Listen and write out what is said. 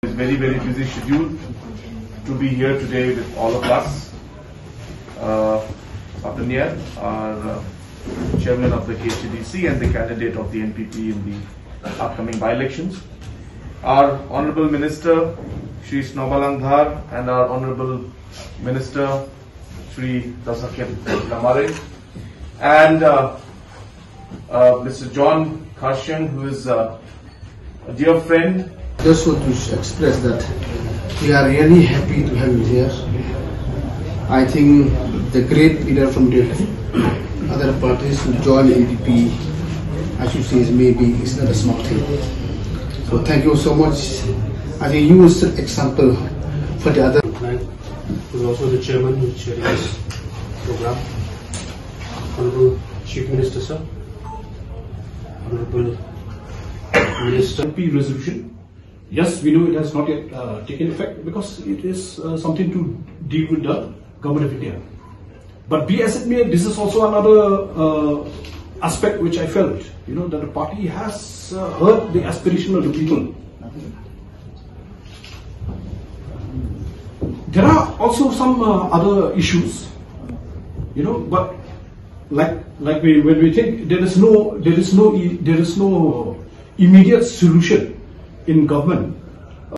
It's very busy schedule to be here today with all of us. Apanya, our chairman of the KHDC and the candidate of the NPP in the upcoming by-elections. Our Honorable Minister, Shri Snowbal Angdar, and our Honorable Minister, Shri Dasakian Lamare, and Mr. John Karshan, who is a dear friend. Just want to express that we are really happy to have you here. I think the great leader from the other parties who join NPP, I should say, is not a small thing. So thank you so much. I think you is an example for the other. Who is also the chairman who is chairing this program. Honorable Chief Minister, sir. Honorable Minister. NPP resolution. Yes, we know it has not yet taken effect because it is something to deal with the government of India. But be as it may, this is also another aspect which I felt, that the party has heard the aspiration of the people. There are also some other issues, but when we think there is no immediate solution in government,